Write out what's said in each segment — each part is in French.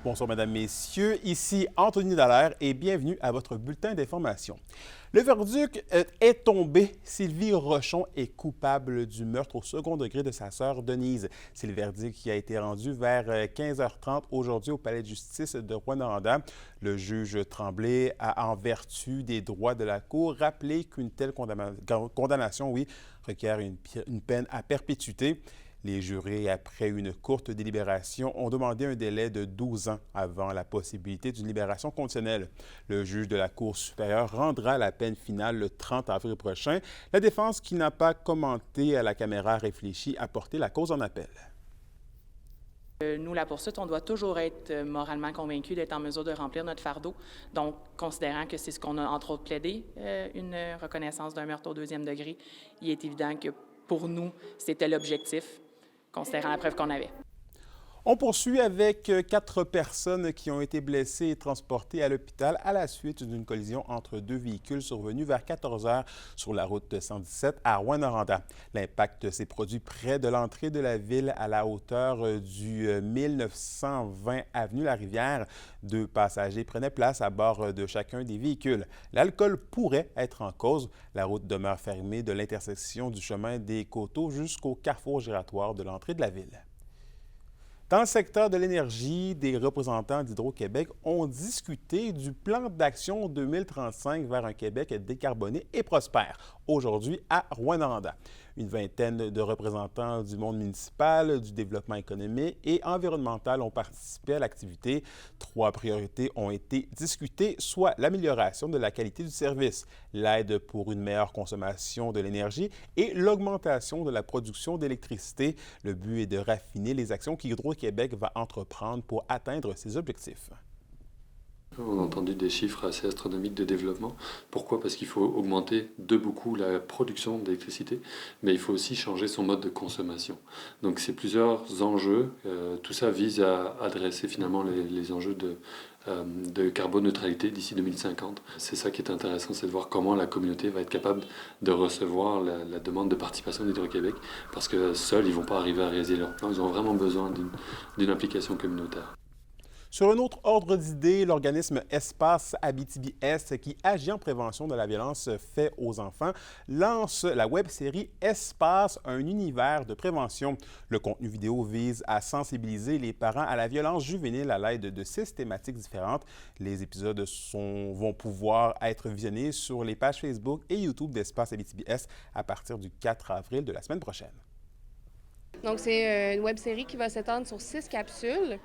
Bonsoir, mesdames, messieurs. Ici Anthony Dallaire et bienvenue à votre bulletin d'information. Le verdict est tombé. Sylvie Rochon est coupable du meurtre au second degré de sa sœur Denise. C'est le verdict qui a été rendu vers 15h30 aujourd'hui au Palais de justice de Rouyn-Noranda. Le juge Tremblay a, en vertu des droits de la Cour, rappelé qu'une telle condamnation, requiert une peine à perpétuité. Les jurés, après une courte délibération, ont demandé un délai de 12 ans avant la possibilité d'une libération conditionnelle. Le juge de la Cour supérieure rendra la peine finale le 30 avril prochain. La défense, qui n'a pas commenté à la caméra, réfléchit à porter la cause en appel. Nous, la poursuite, on doit toujours être moralement convaincus d'être en mesure de remplir notre fardeau. Donc, considérant que c'est ce qu'on a entre autres plaidé, une reconnaissance d'un meurtre au deuxième degré, il est évident que pour nous, c'était l'objectif, considérant la preuve qu'on avait. On poursuit avec 4 personnes qui ont été blessées et transportées à l'hôpital à la suite d'une collision entre 2 véhicules survenus vers 14 heures sur la route 117 à Rouyn-Noranda. L'impact s'est produit près de l'entrée de la ville à la hauteur du 1920 avenue La-Rivière. 2 passagers prenaient place à bord de chacun des véhicules. L'alcool pourrait être en cause. La route demeure fermée de l'intersection du chemin des Coteaux jusqu'au carrefour giratoire de l'entrée de la ville. Dans le secteur de l'énergie, des représentants d'Hydro-Québec ont discuté du plan d'action 2035 vers un Québec décarboné et prospère, aujourd'hui à Rouyn-Noranda. Une vingtaine de représentants du monde municipal, du développement économique et environnemental ont participé à l'activité. 3 priorités ont été discutées, soit l'amélioration de la qualité du service, l'aide pour une meilleure consommation de l'énergie et l'augmentation de la production d'électricité. Le but est de raffiner les actions qu'Hydro-Québec va entreprendre pour atteindre ces objectifs. On a entendu des chiffres assez astronomiques de développement. Pourquoi? Parce qu'il faut augmenter de beaucoup la production d'électricité, mais il faut aussi changer son mode de consommation. Donc c'est plusieurs enjeux. Tout ça vise à adresser finalement les enjeux de carboneutralité d'ici 2050. C'est ça qui est intéressant, c'est de voir comment la communauté va être capable de recevoir la demande de participation d'Hydro-Québec, parce que seuls, ils ne vont pas arriver à réaliser leur plan. Ils ont vraiment besoin d'une implication communautaire. Sur un autre ordre d'idée, l'organisme Espace Abitibi-Est, qui agit en prévention de la violence faite aux enfants, lance la web-série Espace, un univers de prévention. Le contenu vidéo vise à sensibiliser les parents à la violence juvénile à l'aide de 6 thématiques différentes. Les épisodes vont pouvoir être visionnés sur les pages Facebook et YouTube d'Espace Abitibi-Est à partir du 4 avril de la semaine prochaine. Donc, c'est une web-série qui va s'étendre sur 6 capsules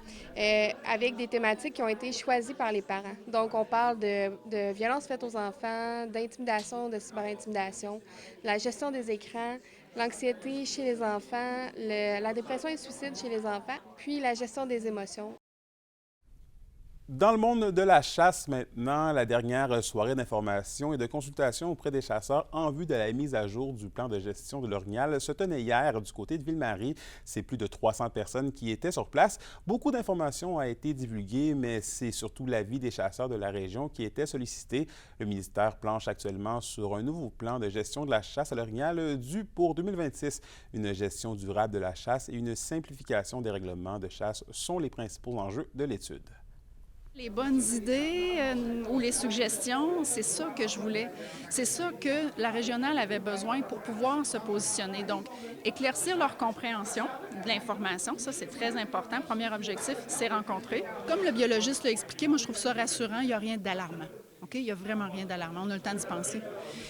avec des thématiques qui ont été choisies par les parents. Donc, on parle de violences faites aux enfants, d'intimidation, de cyberintimidation, la gestion des écrans, l'anxiété chez les enfants, la dépression et le suicide chez les enfants, puis la gestion des émotions. Dans le monde de la chasse maintenant, la dernière soirée d'information et de consultation auprès des chasseurs en vue de la mise à jour du plan de gestion de l'orignal se tenait hier du côté de Ville-Marie. C'est plus de 300 personnes qui étaient sur place. Beaucoup d'informations ont été divulguées, mais c'est surtout l'avis des chasseurs de la région qui était sollicité. Le ministère planche actuellement sur un nouveau plan de gestion de la chasse à l'orignal dû pour 2026. Une gestion durable de la chasse et une simplification des règlements de chasse sont les principaux enjeux de l'étude. Les bonnes idées ou les suggestions, c'est ça que je voulais. C'est ça que la régionale avait besoin pour pouvoir se positionner. Donc, éclaircir leur compréhension de l'information, ça c'est très important. Premier objectif, c'est rencontrer. Comme le biologiste l'a expliqué, moi je trouve ça rassurant, il n'y a rien d'alarmant. OK? Il n'y a vraiment rien d'alarmant, on a le temps d'y penser.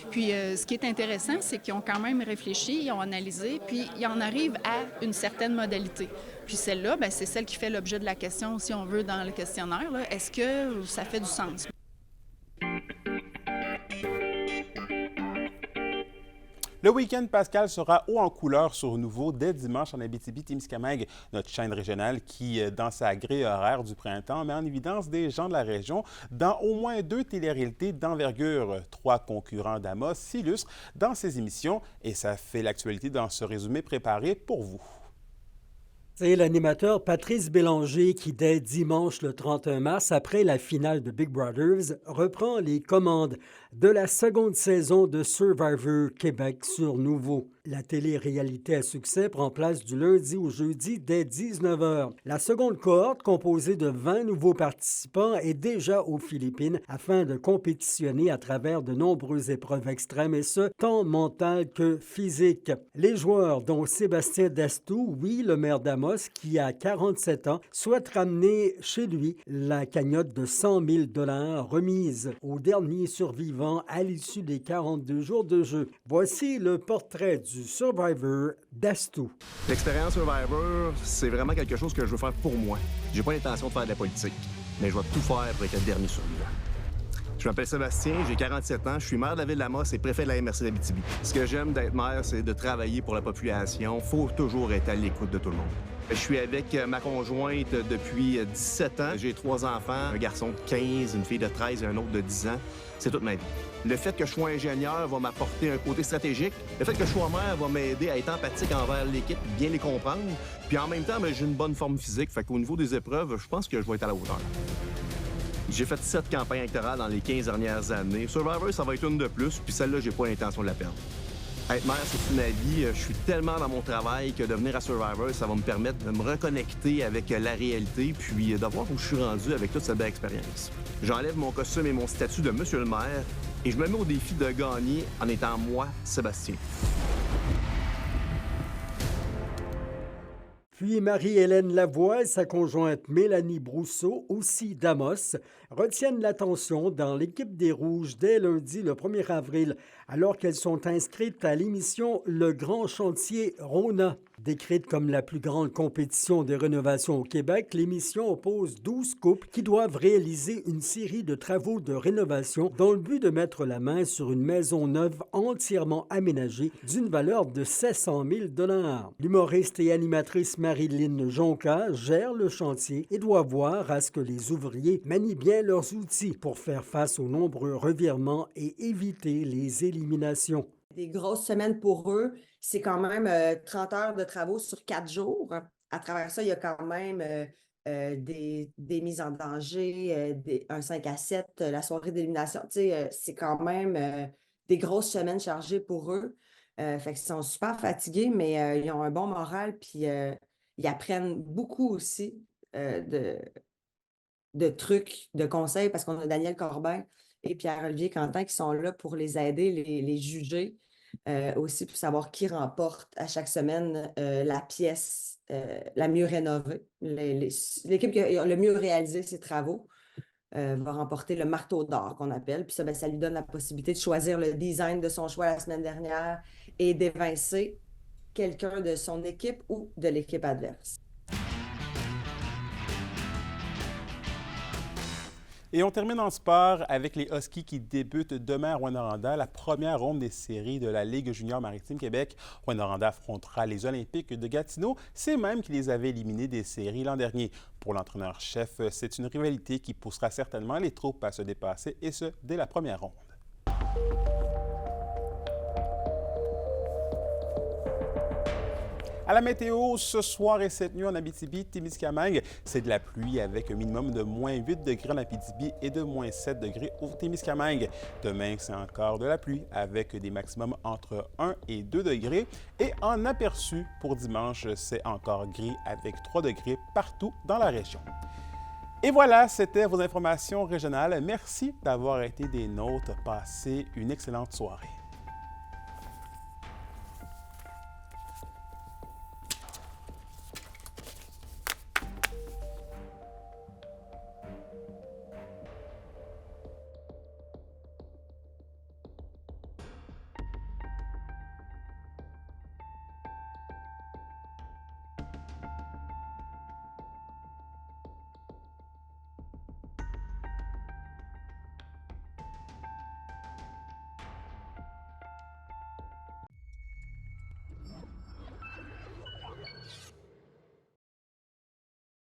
Puis ce qui est intéressant, c'est qu'ils ont quand même réfléchi, ils ont analysé, puis ils en arrivent à une certaine modalité. Puis celle-là, bien, c'est celle qui fait l'objet de la question, si on veut, dans le questionnaire. Est-ce que ça fait du sens? Le week-end pascal sera haut en couleur sur Nouveau dès dimanche en Abitibi-Témiscamingue, notre chaîne régionale qui, dans sa grille horaire du printemps, met en évidence des gens de la région dans au moins 2 téléréalités d'envergure. 3 concurrents d'Amos s'illustrent dans ces émissions et ça fait l'actualité dans ce résumé préparé pour vous. C'est l'animateur Patrice Bélanger qui, dès dimanche le 31 mars, après la finale de Big Brothers, reprend les commandes de la seconde saison de Survivor Québec sur Nouveau. La télé-réalité à succès prend place du lundi au jeudi dès 19h. La seconde cohorte, composée de 20 nouveaux participants, est déjà aux Philippines afin de compétitionner à travers de nombreuses épreuves extrêmes et ce, tant mentales que physiques. Les joueurs, dont Sébastien Dastou, oui, le maire d'Amos, qui a 47 ans, souhaite ramener chez lui la cagnotte de 100 000 $ remise au dernier survivant à l'issue des 42 jours de jeu. Voici le portrait du Survivor Dastou. L'expérience Survivor, c'est vraiment quelque chose que je veux faire pour moi. J'ai pas l'intention de faire de la politique, mais je vais tout faire pour être le dernier survivant. Je m'appelle Sébastien, j'ai 47 ans, je suis maire de la ville d'Amos et préfet de la MRC d'Abitibi. Ce que j'aime d'être maire, c'est de travailler pour la population. Faut toujours être à l'écoute de tout le monde. Je suis avec ma conjointe depuis 17 ans. J'ai 3 enfants, un garçon de 15, une fille de 13 et un autre de 10 ans. C'est toute ma vie. Le fait que je sois ingénieur va m'apporter un côté stratégique. Le fait que je sois maire va m'aider à être empathique envers l'équipe, bien les comprendre. Puis en même temps, j'ai une bonne forme physique. Fait qu'au niveau des épreuves, je pense que je vais être à la hauteur. J'ai fait 7 campagnes électorales dans les 15 dernières années. Survivor, ça va être une de plus, puis celle-là, j'ai pas l'intention de la perdre. Être maire, c'est une vie. Je suis tellement dans mon travail que de venir à Survivor, ça va me permettre de me reconnecter avec la réalité, puis de voir où je suis rendu avec toute cette belle expérience. J'enlève mon costume et mon statut de monsieur le maire, et je me mets au défi de gagner en étant moi, Sébastien. Puis Marie-Hélène Lavoie et sa conjointe Mélanie Brousseau, aussi d'Amos, retiennent l'attention dans l'équipe des Rouges dès lundi le 1er avril, alors qu'elles sont inscrites à l'émission Le Grand Chantier Rona. Décrite comme la plus grande compétition de rénovation au Québec, l'émission oppose 12 couples qui doivent réaliser une série de travaux de rénovation dans le but de mettre la main sur une maison neuve entièrement aménagée d'une valeur de 700 000 $. L'humoriste et animatrice Marilyn Jonca gère le chantier et doit voir à ce que les ouvriers manient bien leurs outils pour faire face aux nombreux revirements et éviter les éliminations. Des grosses semaines pour eux, c'est quand même 30 heures de travaux sur 4 jours. À travers ça, il y a quand même des mises en danger, un 5 à 7, la soirée d'élimination. C'est quand même des grosses semaines chargées pour eux. Fait qu'ils sont super fatigués, mais ils ont un bon moral, puis ils apprennent beaucoup aussi de trucs, de conseils, parce qu'on a Daniel Corbin et Pierre-Olivier Quentin qui sont là pour les aider, les juger, aussi pour savoir qui remporte à chaque semaine la pièce la mieux rénovée. L'équipe qui a le mieux réalisé ses travaux va remporter le marteau d'or qu'on appelle. Puis ça lui donne la possibilité de choisir le design de son choix la semaine dernière et d'évincer quelqu'un de son équipe ou de l'équipe adverse. Et on termine en sport avec les Huskies qui débutent demain à Rouyn-Noranda, la première ronde des séries de la Ligue junior maritime Québec. Rouyn-Noranda affrontera les Olympiques de Gatineau, c'est même qui les avait éliminés des séries l'an dernier. Pour l'entraîneur-chef, c'est une rivalité qui poussera certainement les troupes à se dépasser, et ce, dès la première ronde. À la météo, ce soir et cette nuit en Abitibi-Témiscamingue, c'est de la pluie avec un minimum de moins 8 degrés en Abitibi et de moins 7 degrés au Témiscamingue. Demain, c'est encore de la pluie avec des maximums entre 1 et 2 degrés. Et en aperçu pour dimanche, c'est encore gris avec 3 degrés partout dans la région. Et voilà, c'était vos informations régionales. Merci d'avoir été des nôtres. Passez une excellente soirée.